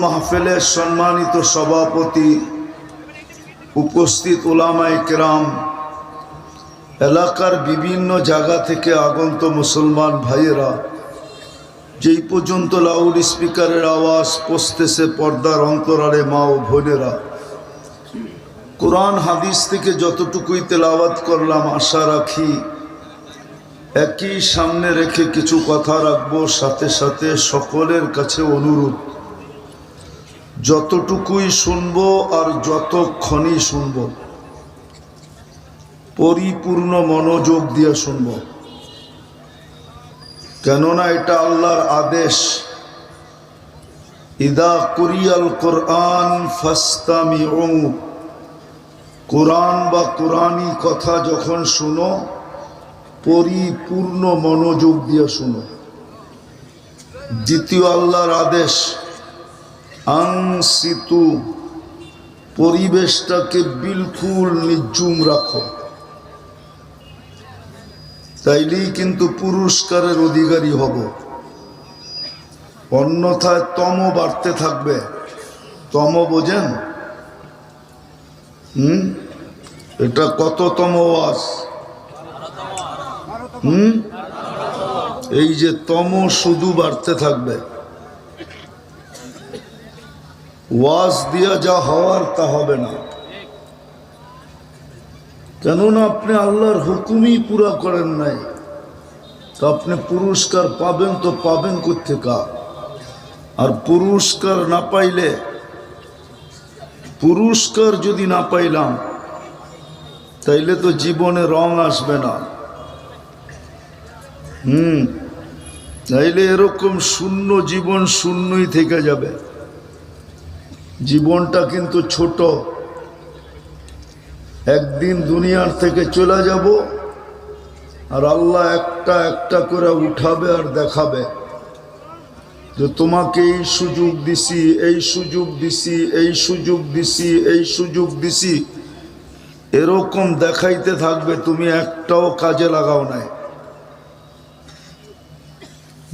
মাহফিলের সম্মানিত সভাপতি, উপস্থিত উলামায়ে কেরাম, এলাকার বিভিন্ন জায়গা থেকে আগত মুসলমান ভাইয়েরা, যেই পর্যন্ত লাউড স্পিকারের আওয়াজ পৌঁছতেছে পর্দার অন্তরালে মা ও বোনেরা, কোরআন হাদিস থেকে যতটুকুই তেলাওয়াত করলাম আশা রাখি একই সামনে রেখে কিছু কথা রাখবো। সাথে সাথে সকলের কাছে অনুরোধ, যতটুকুই শুনবো আর যতক্ষণই শুনবো পরিপূর্ণ মনোযোগ দিয়ে শুনবো, কেননা এটা আল্লাহর আদেশ। ইদা কুরিয়াল কোরআন ফাস্তামিউ, কোরআন বা কোরআনী কথা যখন শুনো পরিপূর্ণ মনোযোগ দিয়ে শুনো। দ্বিতীয় আল্লাহর আদেশ আনসিতু, পরিবেশটাকে বিলকুল নিঝুম রাখো, তাইলেই কিন্তু পুরস্কারের অধিকারী হব। অন্যথায় তম বাড়তে থাকবে। তম বোঝেন? এটা কততম ওয়াজ? এই যে তম শুধু বাড়তে থাকবে। ওয়াজ দিয়া যা হওয়ার তা হবে না, কেননা আপনি আল্লাহর হুকুমই পুরা করেন নাই। তো আপনি পুরস্কার পাবেন তো পাবেন কোত্থেকে? আর পুরস্কার না পাইলে, পুরস্কার যদি না পাইলাম তাইলে তো জীবনে রং আসবে না। তাইলে এরকম শূন্য জীবন শূন্যই থেকে যাবে। জীবনটা কিন্তু ছোট, একদিন দুনিয়ার থেকে চলে যাব, আর আল্লাহ একটা একটা করে উঠাবে আর দেখাবে যে তোমাকে এই সুযোগ দিছি, এই সুযোগ দিছি, এই সুযোগ দিছি, এই সুযোগ দিছি। এরকম দেখাইতে থাকবে, তুমি একটাও কাজে লাগাও নাই।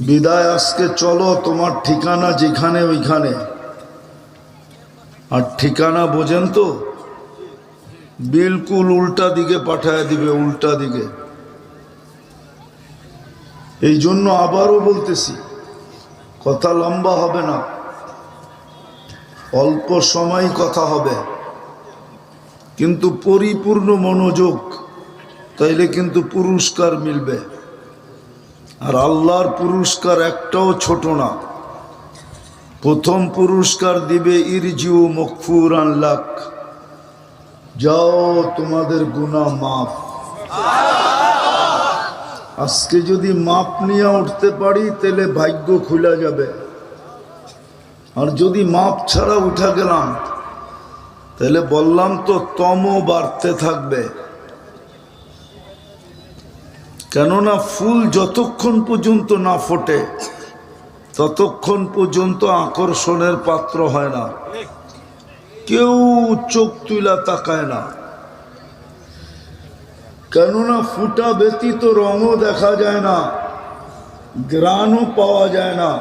বিদায় আজকে চলো, তোমার ঠিকানা যেখানে ওইখানে। আর ঠিকানা বোঝেন তো, বিলকুল উল্টা দিকে পাঠায় দিবে, উল্টা দিকে। এই জন্য আবারও বলতেছি, কথা লম্বা হবে না, অল্প সময় কথা হবে, কিন্তু পরিপূর্ণ মনোযোগ, তাইলে কিন্তু পুরস্কার মিলবে। আর আল্লাহর পুরস্কার একটাও ছোট না। প্রথম পুরস্কার দিবে ইরজিউ মগফুরান লাক, যাও তোমাদের গুনাহ মাফ। আজকে যদি মাপ নিয়ে উঠতে পারি তাহলে ভাগ্য খুলে যাবে। আর যদি মাপ ছাড়া উঠা গেলাম তাহলে বললাম তো তম বাড়তে থাকবে। কেননা ফুল যতক্ষণ পর্যন্ত না ফোটে ততক্ষণ পর্যন্ত আকর্ষণের পাত্র হয় না, কেউ চোখ তুলা তাকায় না। কেননা ফুটা ব্যতীত রঙও দেখা যায় না, গ্রাণও পাওয়া যায় না।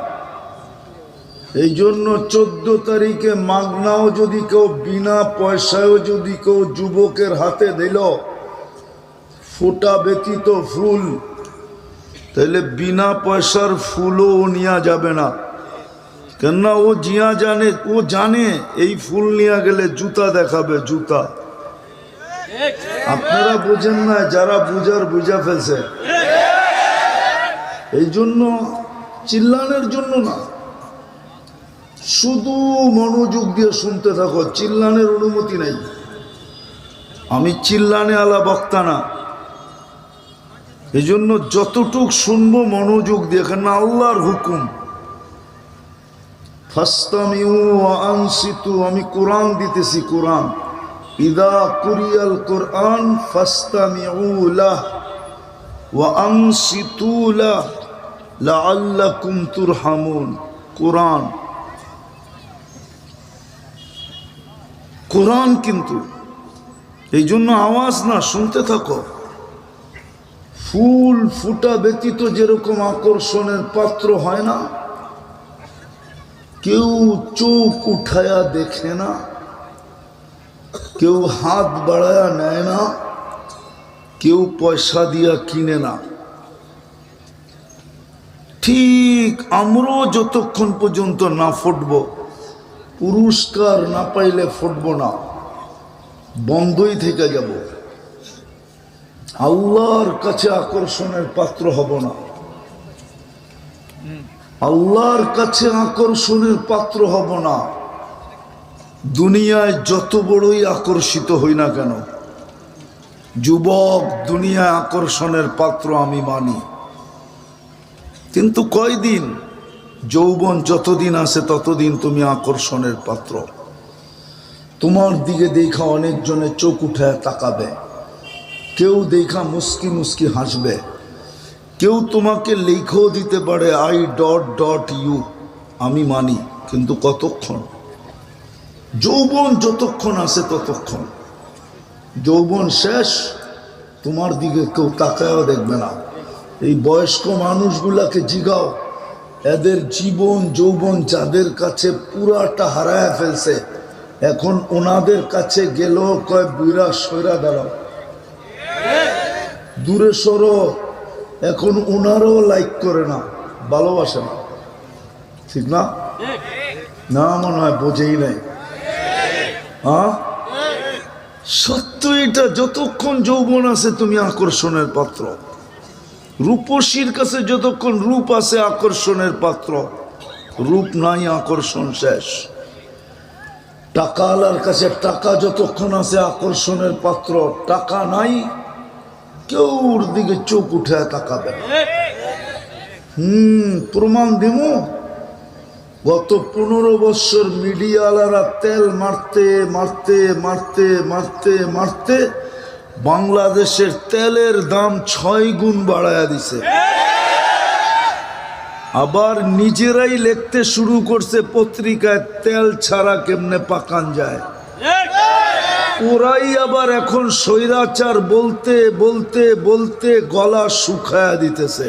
এই জন্য 14 তারিখে মাগনাও যদি কেউ বিনা পয়সায়ও যদি কেউ যুবকের হাতে দিল ফুটা ব্যতীত ফুল, তাহলে বিনা পয়সার ফুলও নেওয়া যাবে না। কেননা ও জিয়া জানে, ও জানে এই ফুল নিয়ে গেলে জুতা দেখাবে, জুতা। আপনারা বুঝেন না, যারা বুঝার বুঝা ফেলছে। এই জন্য চিল্লানোর জন্য না, শুধু মনোযোগ দিয়ে শুনতে থাকো, চিল্লানের অনুমতি নাই। আমি চিল্লানে আলা বক্তা না, এই জন্য যতটুক শুনবো মনোযোগ দিয়ে, কেন আল্লাহর হুকুম। ফাস্তামিউ ওয়া আনসিতু, আমি কোরআন দিতেছি, কোরআন। ইদা কুরিয়াল কোরআন ফাস্তামিউ লাহ ওয়া আনসিতু লাহ লাআল্লাকুম তুরহামুন। কোরআন, কোরআন কিন্তু এই জন্য আওয়াজ না, শুনতে থাকো। ফুল ফুটা ব্যতীত যেরকম আকর্ষণের পাত্র হয় না, কেউ চোখ উঠায়া দেখে না, কেউ হাত বাড়ায়া নেয় না, কেউ পয়সা দিয়া কিনে না। ঠিক আমরাও যতক্ষণ পর্যন্ত না ফুটব, পুরস্কার না পাইলে ফুটব না, বন্ধই থেকে যাব। আল্লাহর কাছে আকর্ষণের পাত্র হব না, আল্লাহর কাছে আকর্ষণের পাত্র হব না। দুনিয়ায় যত বড়ই আকর্ষিত হই না কেন, যুবক দুনিয়ায় আকর্ষণের পাত্র আমি মানি, কিন্তু কয়দিন? যৌবন যতদিন আছে ততদিন তুমি আকর্ষণের পাত্র। তোমার দিকে দেখা অনেকজনে চোখ উঠায় তাকাবে, কেউ দেখা মুস্কি মুস্কি হাসবে, কেউ তোমাকে লেখাও দিতে পারে I.ইউ, আমি মানি, কিন্তু কতক্ষণ? যৌবন যতক্ষণ আছে ততক্ষণ। যৌবন শেষ, তোমার দিকে কেউ তাকায়ও দেখবে না। এই বয়স্ক মানুষগুলাকে জিগাও, এদের জীবন যৌবন যাদের কাছে পুরাটা হারায় ফেলছে, এখন ওনাদের কাছে গেলেও কয় বুইরা সইরা দাঁড়াও, দূরে সরো। এখন ওনারও লাইক করে না, ভালোবাসে না, ঠিক না? না, মনে হয় বোঝেই নাই। হ্যাঁ, সত্য এটা। যতক্ষণ যৌবন আছে তুমি আকর্ষণের পাত্র। রূপসীর কাছে যতক্ষণ রূপ আছে আকর্ষণের পাত্র, রূপ নাই আকর্ষণ শেষ। টাকাওয়ালার কাছে টাকা যতক্ষণ আছে আকর্ষণের পাত্র, টাকা নাই কেউ ওর দিকে চোখ উঠে তাকাবে না। প্রমাণ দিব। গত 15 বছর মিডিয়াওয়ালারা তেল মারতে মারতে মারতে মারতে মারতে বাংলাদেশের তেলের দাম 6 গুণ বাড়ায়া দিছে। আবার নিজেরাই লিখতে শুরু করছে পত্রিকায়, তেল ছাড়া কেমনে পাকান যায়। ওরাই আবার এখন স্বৈরাচার বলতে বলতে বলতে গলা শুকায়া দিতেছে।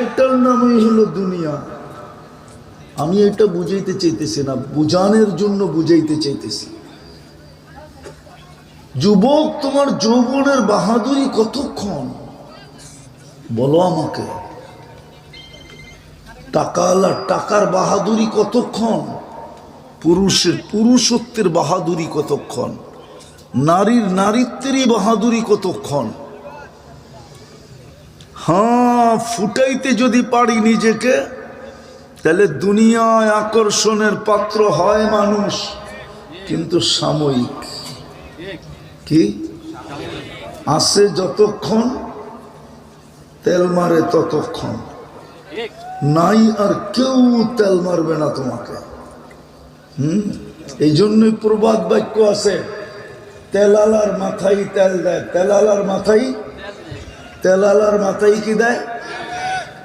এটার নামই হলো দুনিয়া। আমি এটা বুঝাইতে চাইতেছি না, বুঝানোর জন্য বুঝাইতে চাইতেছি। যুবক, তোমার যৌবনের বাহাদুরি কতক্ষণ বলো আমাকে? টাকাওয়ালা টাকার বাহাদুরি কতক্ষণ? পুরুষের পুরুষত্বের বাহাদুরি কতক্ষণ? নারীর নারীত্বেরই বাহাদুরি কতক্ষণ? হ্যাঁ, ফুটাইতে যদি পারি নিজেকে, তাহলে দুনিয়ায় আকর্ষণের পাত্র হয় মানুষ, কিন্তু সাময়িক। কি আছে? যতক্ষণ তেল মারে ততক্ষণ, নাই আর কেউ তেল মারবে না তোমাকে। এই জন্যই প্রবাদ বাক্য আছে, তেলালার মাথায় তেল দেয়। তেলালার মাথায়, তেলালার মাথায় কি দেয়?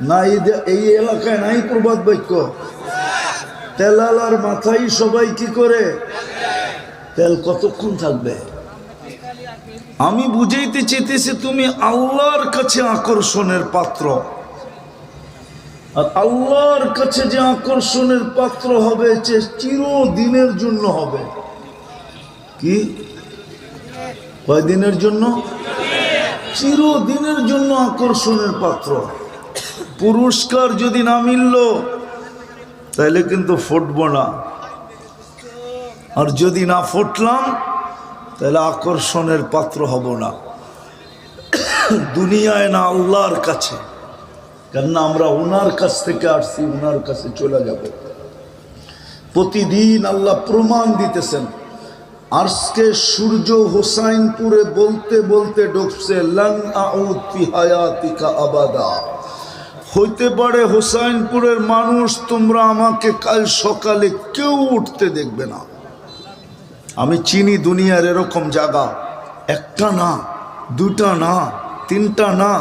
নাই। এই এলাকায় নাই প্রবাদ বাক্য? তেলালার মাথায় সবাই কি করে? তেল কতক্ষণ থাকবে? আমি বুঝাইতে চেয়েছি, তুমি আল্লাহর কাছে আকর্ষণের পাত্র। আর আল্লাহর কাছে যে আকর্ষণের পাত্র হবে, সে চিরদিনের জন্য হবে। কি কয়দিনের জন্য? চিরদিনের জন্য আকর্ষণের পাত্র। পুরস্কার যদি না মিলল তাহলে কিন্তু ফুটব না, আর যদি না ফুটলাম তাহলে আকর্ষণের পাত্র হব না। দুনিয়ায় না, আল্লাহর কাছে। কেননা আমরা ওনার কাছ থেকে আসছি, ওনার কাছে চলে যাব। প্রতিদিন আল্লাহ প্রমাণ দিতেছেন। আজকে সূর্য হোসাইনপুরে বলতে বলতে ডুবছে, লান আউদ ফি হায়াতিকা আবাদা। হইতে পারে হোসাইনপুরের মানুষ, তোমরা আমাকে কাল সকালে কেউ উঠতে দেখবে না। আমি চিনি দুনিয়ার এরকম জায়গা, একটা না, দুটা না, তিনটা না,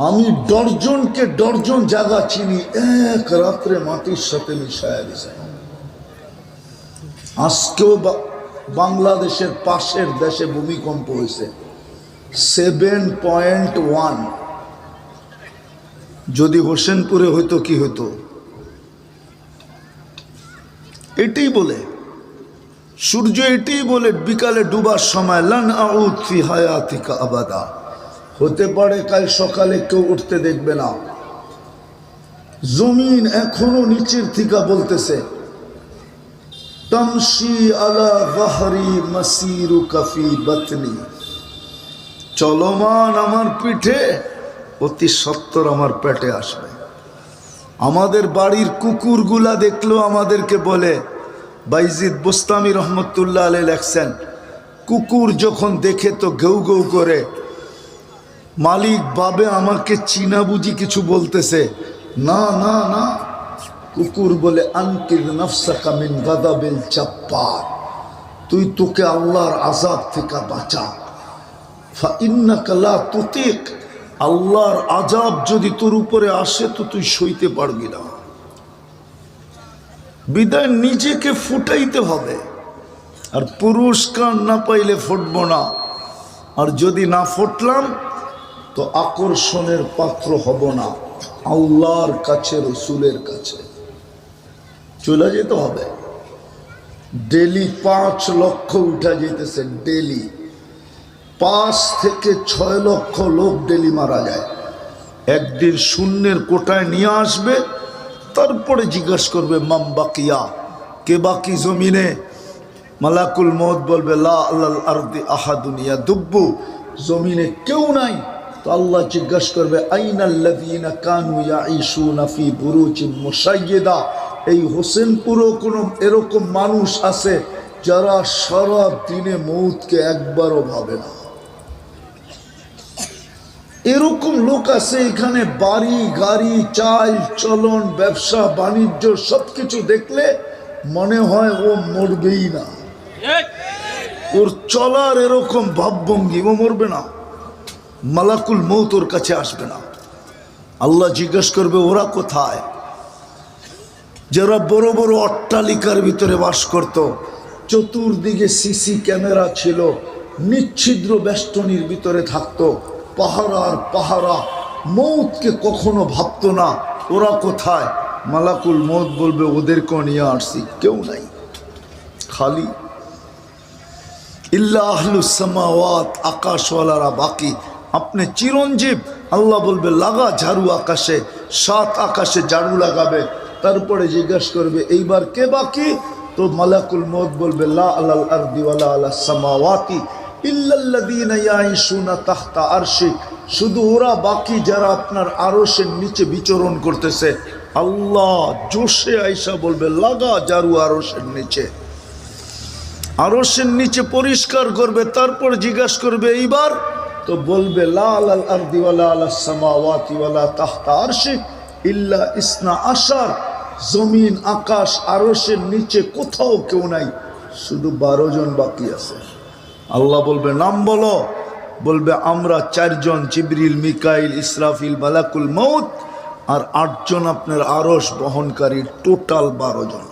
আমি ডর্জনকে ডর্জন জায়গা চিনি, এক রাত্রে মাটির সাথে মিশায়া দিছে। আজকেও বাংলাদেশের পাশের দেশে ভূমিকম্প হয়েছে 7.1। যদি হোসেনপুরে হইতো কি হইতো? এটাই বলে, সূর্য এটাই বলে বিকালে ডুবার সময়, লান আউদ ফি হায়াতিকা আবাদা, হতে পারে কাল সকালে কেউ উঠতে দেখবে না। জমিন এখনো নিচের থেকে বলতেছে, তামশি আলা যাহরি মাসিরুকা ফি বাতনি, চলমান আমার পিঠে, অতি সত্বর আমার পেটে আসবে। আমাদের বাড়ির কুকুরগুলা দেখলেও আমাদেরকে বলে, বাইজিদ বুস্তামি রহমতুল্লাহ আলাইহি লেখছেন, কুকুর যখন দেখে তো গেউ গেউ করে, মালিক বাবে আমাকে চিনা বুঝি কিছু বলতেছে, না না না, কুকুর বলে আনকির নাফসাকা মিন গাদাবিল জাব্বার, তুই তোকে আল্লাহর আযাব থেকে বাঁচা। ফা ইন্নাকা লা তুতিক, আল্লাহর আযাব যদি তোর উপরে আসে তো তুই সইতে পারবি না। বিদায় নিজেকে ফুটাইতে হবে, আর পুরস্কার না পাইলে ফুটবো না। আর যদি না ফুটলাম তো আকর্ষণের পাত্র হব না, আল্লাহর কাছে, রসুলের কাছে চলে যেতে হবে। ডেলি 5 লক্ষ উঠা যেতেছে, ডেলি 5 থেকে 6 লক্ষ লোক ডেলি মারা যায়। একদিন শূন্যের কোটায় নিয়ে আসবে, তারপরে জিজ্ঞাসা করবে মাম বাকিয়া, কে বাকি জমিনে। মালাকুল মউত বলবে লা আলাল আরদি আহাদুন ইয়াদুব্বু, জমিনে কেউ নাই। তো আল্লাহ জিজ্ঞাসা করবে আইনাল্লাযীনা কানু ইয়াঈশুনা ফি বুরুজিন মুশাইয়্যিদা, এই হোসেনপুরও কোনো এরকম মানুষ আছে যারা সারা দিনে মউতকে একবারও ভাবে না। এরকম লোক আছে এখানে, বাড়ি গাড়ি চাল চলন ব্যবসা বাণিজ্য সবকিছু দেখলে মনে হয় ও মরবেই না, ওর চলার এরকম ভাবভঙ্গি, ও মরবে না। মালাকুল মউত ওর কাছে আসবে না। আল্লাহ জিজ্ঞেস করবে ওরা কোথায়? যারা বড় বড় অট্টালিকার ভিতরে বাস করত, চতুর্দিকে সিসি ক্যামেরা ছিল, নিচ্ছিদ্র বেষ্টনীর ভিতরে থাকতো, পাহারা আর পাহারা, মউতকে কখনো ভাবতো না, ওরা কোথায়? মালাকুল মউত বলবে ওদেরকে নিয়ে আসছি, কেউ নাই, খালি। ইল্লা আহলুস সামাওয়াত, আকাশওয়ালারা বাকি। আপনি চিরঞ্জীব, আল্লাহ বলবে লাগা ঝাড়ু আকাশে, 7 আকাশে ঝাড়ু লাগাবে। তারপরে জিজ্ঞাসা করবে এইবার কে বাকি? তো মালাকুল মউত বলবে লা আলাল আরদি ওয়ালা আলাস সামাওয়াতি ইল্লাল্লাযীনা ইয়াঈশুনা তাহতা আরশি, শুধু ওরা বাকি যারা আপনার আরশের নিচে বিচরণ করতেছে। আল্লাহ জোশে আয়েশা বলবে লাগা ঝাড়ু আরশের নিচে, আরশের নিচে পরিষ্কার করবে। তারপর জিজ্ঞাসা করবে এইবার, তো বলবে লা আলাল আরদি ওয়ালা আলাস সামাওয়াতি ওয়ালা তাহতা আরশি ইল্লা ইসনা আশার, জমিন আকাশ আরশের নিচে কোথাও কেউ নাই, শুধু 12 জন বাকি আছে। আল্লাহ বলবে নাম বলো, বলবে আমরা 4 জন, জিবরিল মিকাইল ইসরাফিল মালাকুল মউত, আর 8 জন আপনার আরশ বহনকারী, টোটাল 12 জন।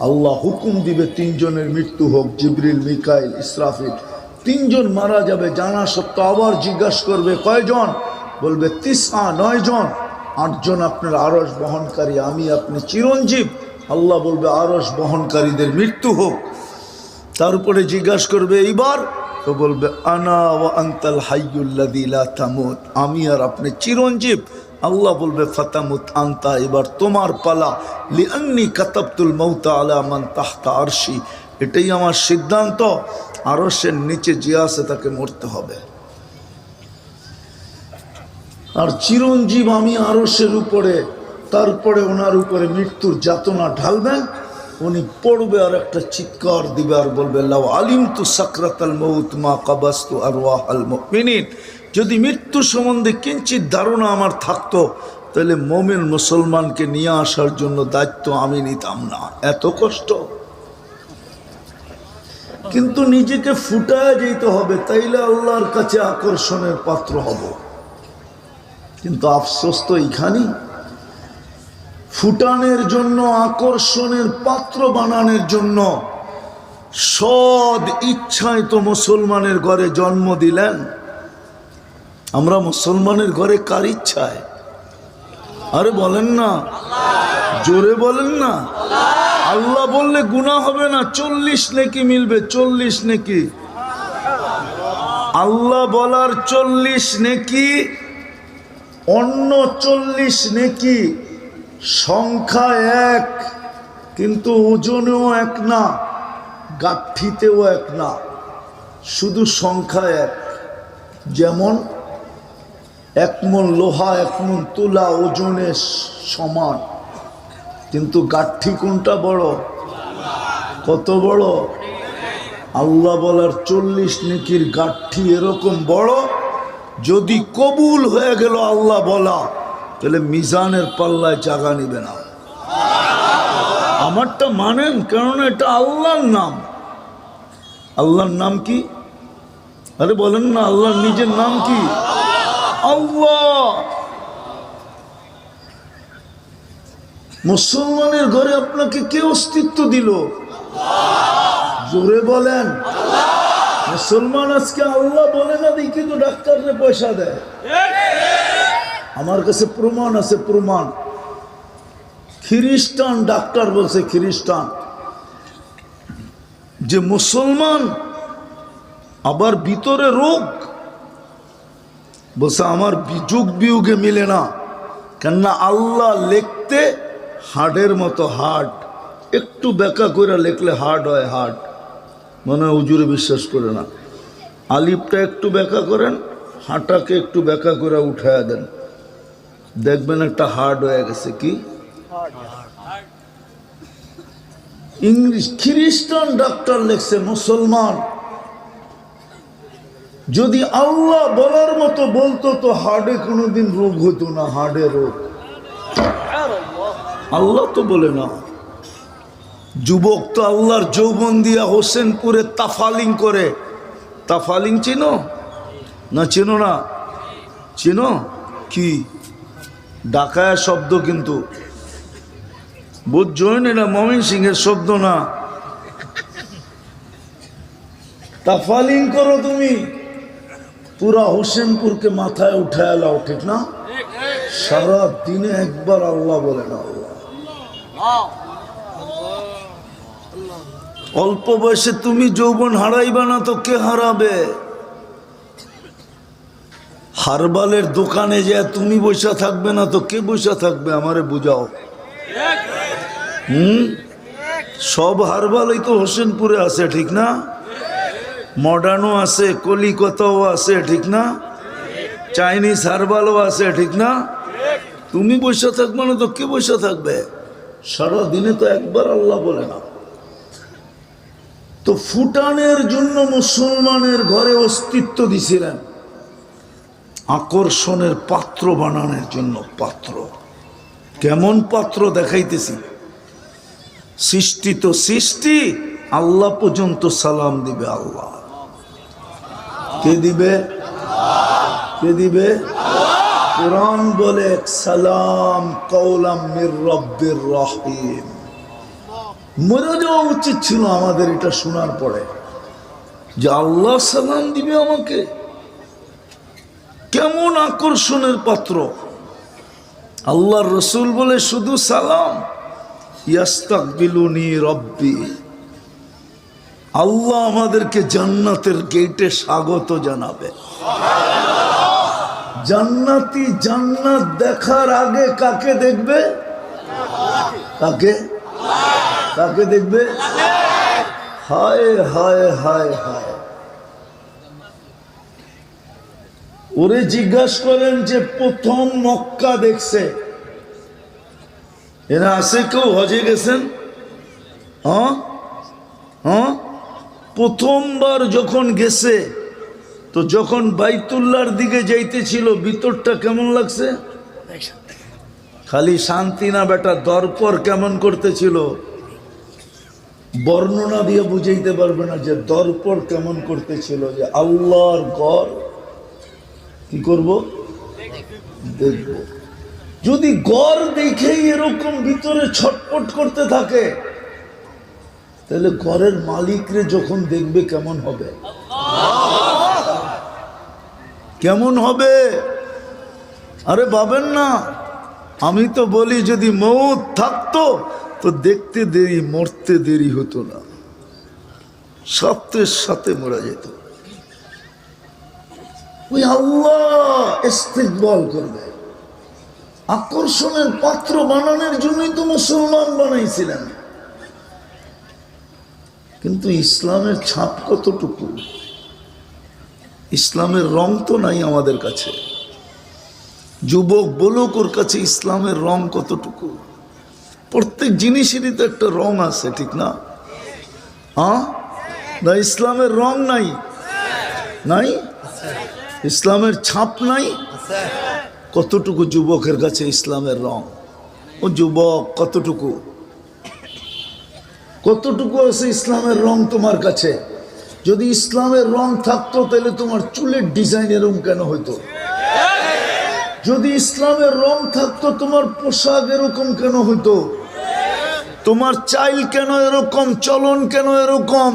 আল্লাহ হুকুম দিবে 3 জনের মৃত্যু হোক, জিবরিল মিকাইল ইসরাফিল, 3 জন মারা যাবে জানা সত্ত্বেও। আবার জিজ্ঞাসা করবে কয়জন? বলবে 9 জন, 8 জন আপনার আরশ বহনকারী, আমি আপনি চিরঞ্জীব। আল্লাহ বলবে আরশ বহনকারীদের মৃত্যু হোক। তারপরে জিজ্ঞাসা করবে এইবার, তো বলবে আনা ওয়া আনতাল হাইয়ুল্লাযী লা তামুত, আমি আর আপনি চিরঞ্জীব। আল্লাহ বলবে ফাতামুত আনতা, এবার তোমার পালা। লিআন্নী কাতাবতুল মাউতা আলা মান তাহতা আরশি, এটাই আমার সিদ্ধান্ত, আরশের নিচে যে আছে তাকে মরতে হবে। আর চিরঞ্জীব আমি আরশের উপরে, তারপরে ওনার উপরে মৃত্যুর যাতনা ঢালবেন, উনি পড়বে আর একটা চিৎকার দিবে আর বলবে লাউ আলিমতু সাকরাতাল মউত মা কাবাস্তু আরওয়াহাল মুমিনিন, যদি মৃত্যু সম্বন্ধে কিঞ্চিত ধারণা আমার থাকতো তাহলে মুমিন মুসলমানকে নিয়ে আসার জন্য দায়িত্ব আমি নিতাম না। এত কষ্ট, কিন্তু নিজেকে ফুটায় যেতে হবে, তাইলে আল্লাহর কাছে আকর্ষণের পাত্র হব। কিন্তু আফসোস তো এইখানেই, ফুটানের জন্য, আকর্ষণের পাত্র বানানোর জন্য সদ ইচ্ছায় তো মুসলমানের ঘরে জন্ম দিলেন। আমরা মুসলমানের ঘরে কার ইচ্ছায়? আরে বলেন না, জোরে বলেন না। আল্লাহ বললে গুনাহ হবে না, 40 নেকি মিলবে, 40 নেকি। আল্লাহ বলার 40 নেকি, অন্য 40 নেকি। সংখ্যা এক, কিন্তু ওজনেও এক না, গাঠিতেও এক না, শুধু সংখ্যা এক। যেমন 1 মণ লোহা 1 মণ তুলা ওজনে সমান, কিন্তু গাঠি কোনটা বড়? কত বড়? আল্লাহ বলার 40 নেকির গাঠি এরকম বড়, যদি কবুল হয়ে গেল আল্লাহ বলা, তাহলে মিজানের পাল্লায় জায়গা নিবে না। আমারটা মানেন, কারণ এটা আল্লাহর নাম। আল্লাহর নাম কি? আরে বলেন না, আল্লাহর নিজের নাম কি? আল্লাহ। মুসলমানের ঘরে আপনাকে কে অস্তিত্ব দিল? জোরে বলেন। মুসলমান আজকে আল্লাহ বলে না দেখি তো ডাক্তাররে পয়সা দেয়। আমার কাছে প্রমাণ আছে, প্রমাণ। খ্রিস্টান ডাক্তার বলছে, খ্রিস্টান যে মুসলমান, আবার ভিতরে রোগ, বলছে আমার যুগ বিয়োগে মিলে না। কেননা আল্লাহ লিখতে হার্ডের মতো হার্ড, একটু বেঁকা করে লিখলে হার্ড হয়, হার্ড। মনে হয় হুজুরে বিশ্বাস করে না। আলিফটা একটু বেঁকা করেন, হাঁটাকে একটু বেঁকা করে উঠায় দেন, দেখবেন একটা হার্ড হয়ে গেছে। কি ইংলিশ খ্রিস্টান ডাক্তার লেখছে, মুসলমান যদি আল্লাহ বলার মতো বলতো তো হার্ডে কোনোদিন রোগ হতো না, হার্ডে রোগ। আল্লাহ তো বলে না। যুবক তো আল্লাহর যৌবন দিয়া হোসেনপুরে তাফালিং করে। তাফালিং চিনো না? চিনো না? চিনো কি? ডাকায়া শব্দ, কিন্তু বুঝছেন এটা ময়মনসিংহের শব্দ না। তাফালিং করো তুমি, পুরা হোসেনপুরকে মাথায় উঠায় লাও, ঠিক না? সারা দিনে একবার আল্লাহ বলে না। আল্লাহ অল্প বয়সে তুমি যৌবন হারাইবা না তো কে হারাবে? হারবালের দোকানে যায় তুমি বসে থাকবে না তো কে বসে থাকবে? আমারে বুঝাও। সব হারবালই তো হোসেনপুরে আছে, ঠিক না? মডার্নও আছে, কলিকাতাও আছে, ঠিক না? চাইনিজ হারবালও আছে, ঠিক না? তুমি বসে থাকবে না তো কে বসে থাকবে? সারা দিনে তো একবার আল্লাহ বলে না। তো ফুটানের জন্য মুসলমানের ঘরে অস্তিত্ব দিছিলেন, আকর্ষণের পাত্র বানানোর জন্য। পাত্র কেমন পাত্র দেখাইতেছি। সৃষ্টি তো সৃষ্টি, আল্লাহ পর্যন্ত সালাম দিবে। আল্লাহ কে দিবে? কে দিবে? কোরআন বলে সালাম কওলাম মির রব্বির রহিম। মরে যাওয়া উচিত ছিল আমাদের এটা শোনার পরে, যে আল্লাহ সালাম দিবে আমাকে। কেমন আকর্ষণের পাত্র। আল্লাহর রসুল বলে শুধু সালাম, ইয়াস্তাকবিলুনি রব্বি, আল্লাহ আমাদেরকে জান্নাতের গেটে স্বাগত জানাবে। জান্নাতি জান্নাত দেখার আগে কাকে দেখবে? কাকে? কাকে দেখবে? হায় হায় হায় হায়। ওরে জিজ্ঞাসা করেন যে প্রথম মক্কা দেখছে, এরা আছে কেউ হজে গেছেন? হ্যাঁ হ্যাঁ, প্রথমবার যখন গেছে তো যখন বাইতুল্লাহর দিকে যাইতেছিল ভিতরটা কেমন লাগছে? খালি শান্তি না বেটা, দরপর কেমন করতেছিল? বর্ণনা দিয়ে বুঝাইতে পারবে না যে দরপর কেমন করতেছিল। যে আল্লাহর ঘর কি করব? দেখব। যদি ঘর দেখেই এরকম ভিতরে ছটপট করতে থাকে, তাহলে ঘরের মালিকরে যখন দেখবে কেমন হবে? কেমন হবে? আরে ভাবেন না, আমি তো বলি যদি মৌত থাকতো তো দেখতে দেরি, মরতে দেরি হতো না, সাথে সাথে মরা যেত। ওই আল্লাহ ইস্তেকবাল করবে। আকর্ষণের পাত্র বানানোর জন্যই তো মুসলমান বানাইছিলেন। কিন্তু ইসলামের ছাপ কতটুকু? ইসলামের রং তো নাই আমাদের কাছে। যুবক বলুক ওর কাছে ইসলামের রং কতটুকু? প্রত্যেক জিনিসেরই তো একটা রং আছে, ঠিক না? হ্যাঁ না, ইসলামের রং নাই? নাই, ইসলামের ছাপ নাই। কতটুকু যুবকের কাছে ইসলামের রং? ও যুবক, কতটুকু কতটুকু আছে ইসলামের রং তোমার কাছে? যদি ইসলামের রং থাকতো তাহলে তোমার চুলের ডিজাইন এরকম কেন হইতো? যদি ইসলামের রং থাকতো তোমার পোশাক এরকম কেন হইতো? তোমার চাইল কেন এরকম, চলন কেন এরকম,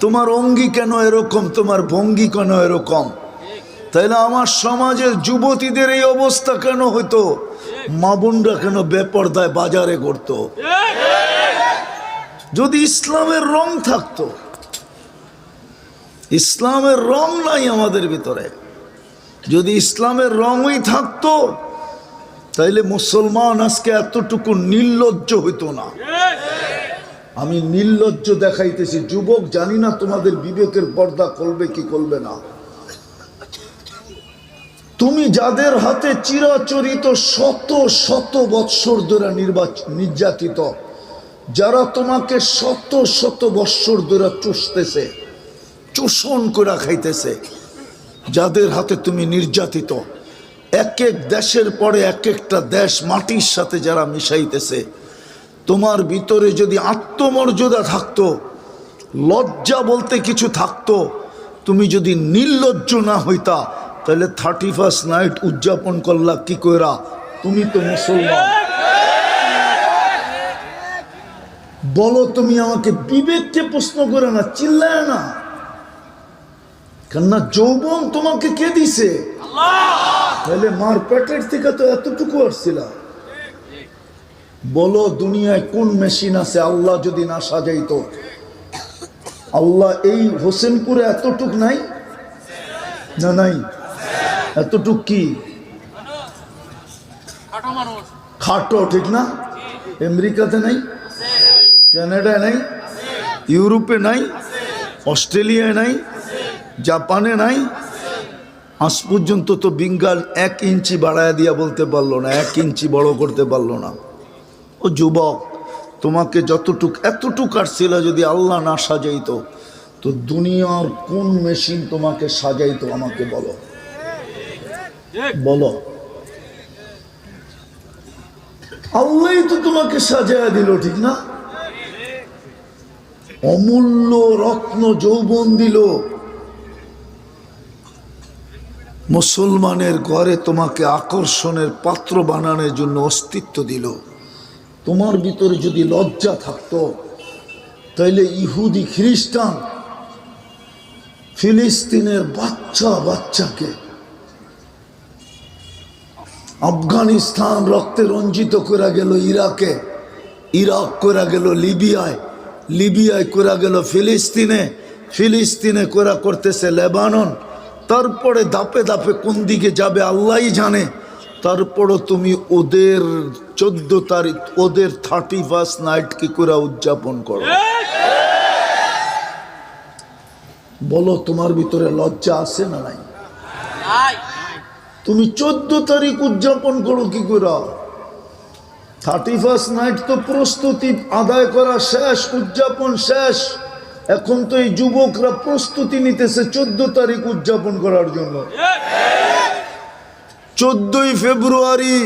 তোমার অঙ্গি কেন এরকম, তোমার ভঙ্গি কেন এরকম? তাইলে আমার সমাজের যুবতীদের এই অবস্থা কেন হইতো? মা বোনরা কেন বেপরদায় বাজারে ঘুরতো? যদি ইসলামের রং থাকতো। ইসলামের রং নাই আমাদের ভিতরে। যদি ইসলামের রঙই থাকতো তাইলে মুসলমান আজকে এতটুকু নির্লজ্জ হইতো না। আমি নির্লজ্জ দেখাইতেছি যুবক, জানি না তোমাদের বিবেকের পর্দা করবে কি করবে না। তুমি যাদের হাতে চিরাচরিত শত শত বৎসর ধরে নির্যাতিত, যারা তোমাকে শত শত বৎসর ধরে চুষতেছে, চোষণ করে খাইতেছে, যাদের হাতে তুমি নির্যাতিত, এক এক দেশের পরে এক একটা দেশ মাটির সাথে যারা মিশাইতেছে, তোমার ভিতরে যদি আত্মমর্যাদা থাকতো, লজ্জা বলতে কিছু থাকতো, তুমি যদি নির্লজ্জ না হইতা, তাহলে 31st নাইট উদযাপন করলা কি কইরা? তুমি তো মুসলমান। বলো তুমি আমাকে, বিবেককে প্রশ্ন করে না, চিল্লায় না। কেননা যৌবন তোমাকে কে দিছে? তাহলে মার পেটের থেকে তো এতটুকু আসছিল। বলো দুনিয়ায় কোন মেশিন আছে আল্লাহ যদি না সাজাইতো? আল্লাহ এই হোসেনপুরে এতটুক নাই না? নাই, এতটুক কি খাটো, ঠিক না? আমেরিকাতে নাই, কানাডায় নাই, ইউরোপে নাই, অস্ট্রেলিয়ায় নাই, জাপানে নাই। আজ পর্যন্ত তো বিজ্ঞান 1 ইঞ্চি বাড়ায় দিয়া বলতে পারলো না, 1 ইঞ্চি বড় করতে পারলো না। ও যুবক, তোমাকে যতটুক এতটুক আসছিল যদি আল্লাহ না সাজাইতো, তো দুনিয়ার কোন মেশিন তোমাকে সাজাইতো? আমাকে বলো, বলো। আল্লাহই তো তোমাকে সাজায়া দিল, ঠিক না? অমূল্য রত্ন যৌবন দিল, মুসলমানের ঘরে তোমাকে আকর্ষণের পাত্র বানানোর জন্য অস্তিত্ব দিল। তোমার ভিতরে যদি লজ্জা থাকতো, তাইলে ইহুদি খ্রিস্টান ফিলিস্তিনের বাচ্চাকে, আফগানিস্তান রক্তে রঞ্জিত করে গেল ইরাকে, ইরাক করে গেল লিবিয়ায়, লিবিয়ায় করে গেল ফিলিস্তিনে, ফিলিস্তিনে করে করতেছে লেবানন, তারপরে দাপে দাপে কোন দিকে যাবে আল্লাহই জানে। তারপরও তুমি ওদের 14 তারিখ, ওদের 31st নাইট কি করে উদযাপন করো? বলো, তোমার ভিতরে লজ্জা আছে না নাই? তুমি 14 তারিখ উদযাপন করো কি করে? 31st নাইট তো প্রস্তুতি আদায় করা শেষ, উদযাপন শেষ। এখন তো এই যুবকরা প্রস্তুতি নিতেছে 14 তারিখ উদযাপন করার জন্য। 14ই ফেব্রুয়ারি।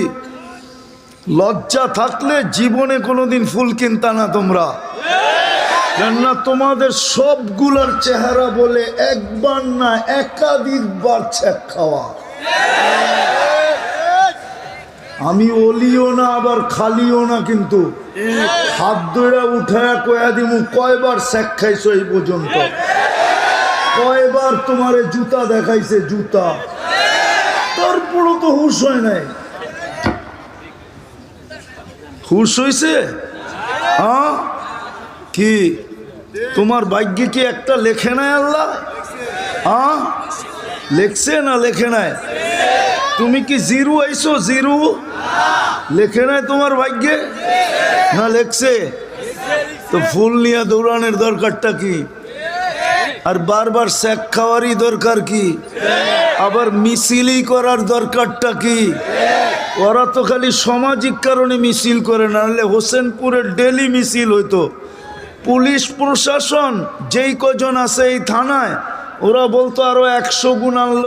লজ্জা থাকলে জীবনে কোনোদিন ফুল কিনতা না তোমরা, কেননা তোমাদের সবগুলোর চেহারা বলে একবার না একাধিকবার ছ্যাক খাওয়া। আমি অলিও না আবার খালিও না, কিন্তু হাত ধরে উঠায় কয়া দিমু কয়বার ছ্যাক খাইছো এই পর্যন্ত, কয়বার তোমারে জুতা দেখাইছে, জুতা। তারপরও তো হুশ হয় নাই। হুশ হইছে? হ্যাঁ কি তোমার ভাগ্যে কি একটা লেখে নাই আল্লাহ? হ্যাঁ লেখছে না লেখে নাই? তুমি কি জিরো আইছো? জিরো লেখে নাই তোমার ভাগ্যে না লেখছে? তো ফুল নিয়ে দৌড়ানোর দরকারটা কি? আর বারবার শেক খাওয়ারই দরকার কি? আবার মিছিলই করার দরকারটা কি? ওরা তো খালি সামাজিক কারণে মিছিল করে, না হলে হোসেনপুরের ডেলি মিছিল হইতো। পুলিশ প্রশাসন যেই কজন আছে এই থানায়, ওরা বলতো আরো 100 গুণ আনলো।